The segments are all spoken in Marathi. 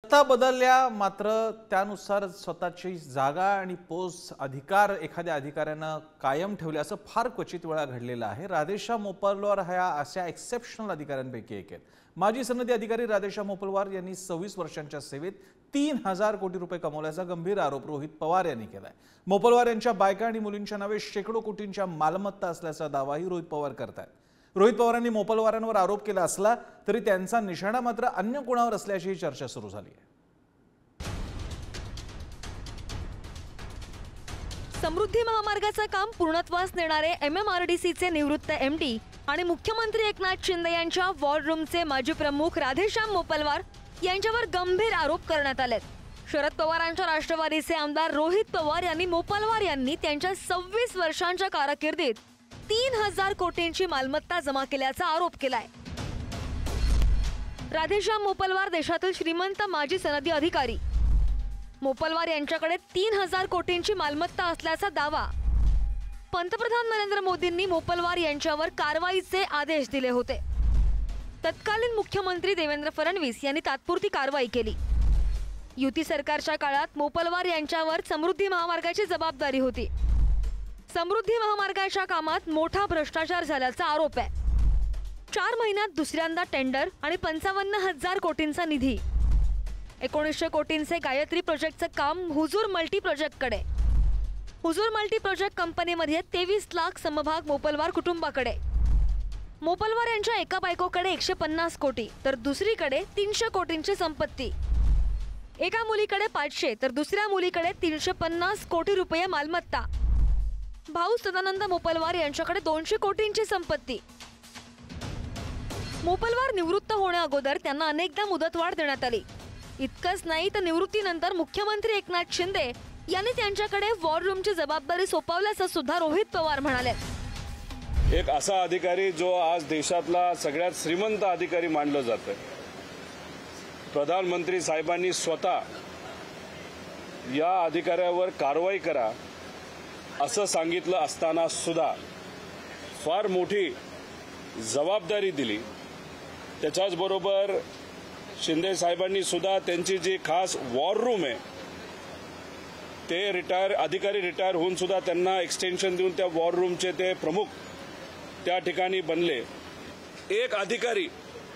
सत्ता बदलल्या मात्र त्यानुसार स्वतःची जागा आणि पोस्ट अधिकार एखाद्या अधिकाऱ्यानं कायम ठेवले असं फार क्वचित वेळा घडलेलं आहे। राधेश्याम मोपलवार ह्या अशा एक्सेप्शनल अधिकाऱ्यांपैकी एक आहेत। माजी सनदी अधिकारी राधेश्याम मोपलवार यांनी 26 वर्षांच्या सेवेत 3000 कोटी रुपये कमवल्याचा गंभीर आरोप रोहित पवार यांनी केलाय। मोपलवार यांच्या बायका आणि मुलींच्या नावे शेकडो कोटींच्या मालमत्ता असल्याचा दावाही रोहित पवार करतात। रोहित पवारांनी मोपलवारांवर आरोप केला असला तरी त्यांचा निशाणा मात्र अन्य कोणावर असल्याची चर्चा सुरू झाली आहे। समृद्धी महामार्गाचं काम पूर्णत्वास नेणारे MMRDCचे निवृत्त MD आणि मुख्यमंत्री एकनाथ शिंदे यांच्या वॉर रूमचे माजी प्रमुख राधेश्याम मोपलवार यांच्यावर गंभीर आरोप करण्यात आलेत। शरद पवारांच्या राष्ट्रवादीचे आमदार रोहित पवार यांनी मोपलवार यांनी त्यांच्या 26 वर्षांच्या कारकिर्दीत 3000 कोटींची मालमत्ता जमा केल्याचा आरोप केलाय। राधेश्याम मोपलवार देशातील श्रीमंत माजी सनदी अधिकारी। मोपलवार यांच्याकडे 3000 कोटींची मालमत्ता असल्याचा दावा। पंतप्रधान नरेंद्र मोदींनी मोपलवार यांच्यावर कारवाईचे आदेश दिले होते। तत्कालीन मुख्यमंत्री देवेंद्र फडणवीस यांनी तात्पुरती कारवाई केली। युती सरकारच्या काळात मोपलवार यांच्यावर समृद्धी महामार्गाची जबाबदारी होती। समृद्धी महामार्गाच्या कामात मोठा भ्रष्टाचार झाल्याचा आरोप आहे। 4 महिन्यात दुसऱ्यांदा टेंडर आणि 55,000 कोटींचा निधी। 1900 कोटींचे गायत्री प्रोजेक्टचं काम हुजूर मल्टी प्रोजेक्टकडे। हुजूर मल्टी प्रोजेक्ट कंपनीमध्ये 23 लाख समभाग मोपलवार कुटुंबाकडे। मोपलवार यांच्या एका बायकोकडे 150 कोटी तर दुसरीकडे 300 कोटींची संपत्ती। एका मुलीकडे 500 तर दुसऱ्या मुलीकडे 350 कोटी रुपये मालमत्ता। भाऊ सदानंद मोपलवार यांच्याकडे 200 कोटींची संपत्ती। मोपलवार निवृत्त होण्या अगोदर त्यांना अनेकदा मुदतवाढ देण्यात आली। इतकंच नाही तर निवृत्तीनंतर मुख्यमंत्री एकनाथ शिंदे यांनी त्यांच्याकडे वॉर रूमची जबाबदारी सोपवल्याचं सुद्धा रोहित पवार म्हणाले। एक असा अधिकारी जो आज देशातला सगळ्यात श्रीमंत अधिकारी मानलं जातं। प्रधानमंत्री साहेबांनी स्वतः या अधिकाऱ्यावर कारवाई करा असं सांगितलं असताना सुद्धा फार मोठी जबाबदारी दिली। त्याच्याच बरोबर शिंदे साहेबांनी सुद्धा त्यांची जी खास वॉर रूम आहे ते अधिकारी रिटायर होऊन सुद्धा त्यांना एक्सटेन्शन देऊन त्या वॉर रूमचे ते प्रमुख त्या ठिकाणी बनले। एक अधिकारी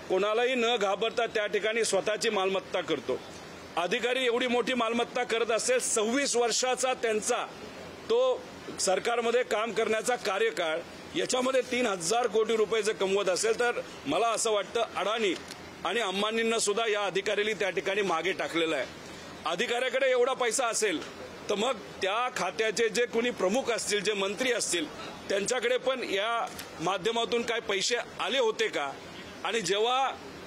कोणालाही न घाबरता त्या ठिकाणी स्वतःची मालमत्ता करतो। अधिकारी एवढी मोठी मालमत्ता करत असेल, 26 वर्षाचा त्यांचा तो सरकारमध्ये काम करण्याचा कार्यकाळ, याच्यामध्ये 3000 कोटी रुपये जर कमवत असेल तर मला असं वाटतं अडाणी आणि अंबानींना सुद्धा या अधिकाऱ्याला त्या ठिकाणी मागे टाकलेलं आहे। अधिकाऱ्याकडे एवढा पैसा असेल तर मग त्या खात्याचे जे कोणी प्रमुख असतील, जे मंत्री असतील, त्यांच्याकडे पण या माध्यमातून काय पैसे आले होते का? आणि जेव्हा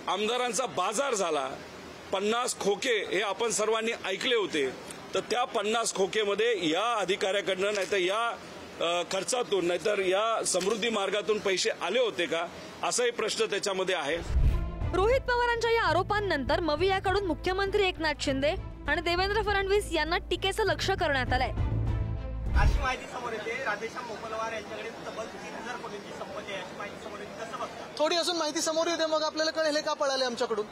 आमदारांचा बाजार झाला, 50 खोके हे आपण सर्वांनी ऐकले होते, तर त्या 50 खोकेमध्ये या अधिकाऱ्याकडनं नाहीतर या खर्चातून नाहीतर या समृद्धी मार्गातून पैसे आले होते का, असाही प्रश्न त्याच्यामध्ये आहे। रोहित पवारांच्या या आरोपांनंतर मवियाकडून मुख्यमंत्री एकनाथ शिंदे आणि देवेंद्र फडणवीस यांना टीकेचं लक्ष करण्यात आलंय। अशी माहिती समोर येते राधेश्याम मोपलवार यांच्याकडे तब्बल 3000 कोटींची संपत्ती आहे, अशी माहिती समोर येते, कसं बघता? थोडी अजून माहिती समोर येते, मग आपल्याला कळेल हे का पळाले आमच्याकडून।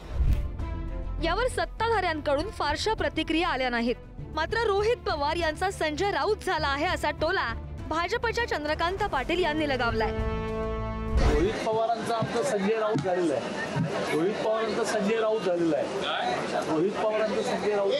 यावर सत्ताधाऱ्यांकडून फारशा प्रतिक्रिया आल्या नाहीत। मात्र रोहित पवार यांचा संजय राऊत झाला आहे असा टोला भाजपच्या चंद्रकांत पाटील यांनी लगावलाय। रोहित पवारांचा आमचा संजय राऊत झालेला आहे। रोहित पवारांचा संजय राऊत झालेला आहे। रोहित पवारांचा संजय राऊत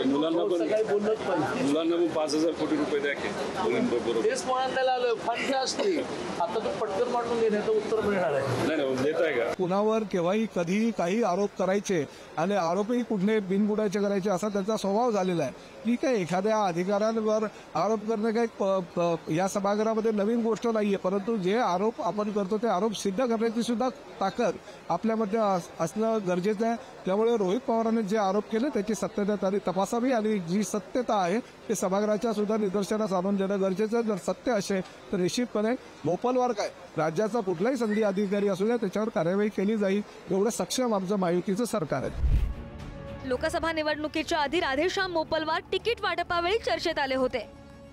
मुलांना पण काही बोललंच पाहिजे। मुलांना पण 5000 कोटी रुपये द्या की मुलांबरोबर तेच म्हणायला आलोय, फंड असते आता तो पटकन मांडून देण्याचं उत्तर मिळणार आहे। नाही देत आहे का? कुणावर केव्हाही कधीही काही आरोप करायचे आणि आरोपही कुठले बिनबुडाचे करायचे असा त्यांचा स्वभाव झालेला आहे। ठीक आहे, एखाद्या अधिकाऱ्यांवर आरोप करणे काही या सभागृहामध्ये नवीन गोष्ट नाहीये, परंतु जे आरोप आपण करतो ते आरोप सिद्ध करण्याची सुद्धा ताकद आपल्यामध्ये असणं गरजेचं आहे। त्यामुळे रोहित पवारांनी जे आरोप केले त्याची सत्यता त्यांनी तपासावी आणि जी सत्यता आहे ते सभागृहाच्या सुद्धा निदर्शनास आणून देणं गरजेचं आहे। जर सत्य असेल तर निश्चितपणे मोपलवार काय राज्याचा कुठलाही संधी अधिकारी असू द्या त्याच्यावर कार्यवाही केली जाईल, एवढं सक्षम आमचं महायुतीचं सरकार आहे। लोकसभा निवडणुकीच्या आधी राधेश्याम मोपलवार तिकीट वाटपावेळी चर्चेत आले होते।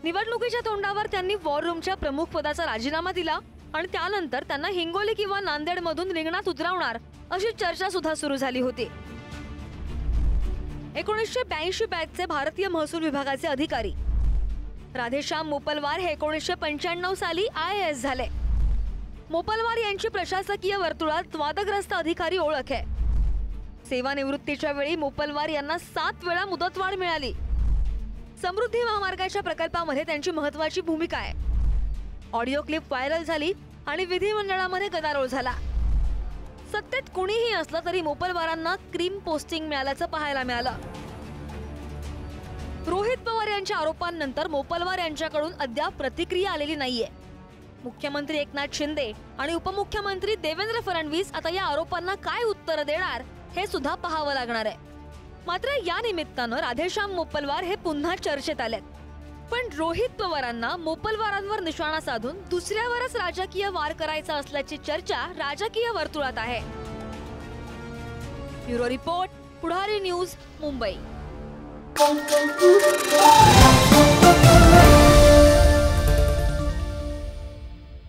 निवडणुकीच्या तोंडावर त्यांनी वॉर रूमच्या प्रमुख पदाचा राजीनामा दिला आणि त्यानंतर त्यांना हिंगोली किंवा नांदेडमधून रिंगणात उतरवणार अशी चर्चा सुद्धा सुरू झाली होती। 1982 बॅचचे भारतीय महसूल विभागाचे अधिकारी. राधेश्याम मोपलवार हे 1995 साली IAS झाले. मोपलवार यांची प्रशासकीय वर्तुळात वादग्रस्त अधिकारी ओळख आहे. सेवानिवृत्तीच्या वेळी मोपलवार यांना 7 वेळा मुदतवाढ मिळाली. समृद्धी महामार्गाच्या प्रकल्पामध्ये त्यांची महत्त्वाची भूमिका आहे. ऑडिओ क्लिप व्हायरल झाली आणि विधिमंडळामध्ये गदारोळ झाला. सत्तेत कुणीही असलं तरी मोपलवारांना क्रीम पोस्टिंग मिळाल्याचं पाहायला मिळालं. रोहित पवार यांच्या आरोपांनंतर मोपलवार यांच्याकडून अद्याप प्रतिक्रिया आलेली नाहीये. मुख्यमंत्री एकनाथ शिंदे आणि उपमुख्यमंत्री देवेंद्र फडणवीस आता या आरोपांना काय उत्तर देणार हे सुद्धा पाहावं लागणार आहे. मात्र या निमित्तानं राधेश्याम मोपलवार हे पुन्हा चर्चेत आलेत. पण रोहित पवारांना मोपलवारांवर निशाणा साधून दुसऱ्यावरच राजकीय वार करायचा असल्याची चर्चा राजकीय वर्तुळात आहे. ब्युरो रिपोर्ट, पुढारी न्यूज, मुंबई.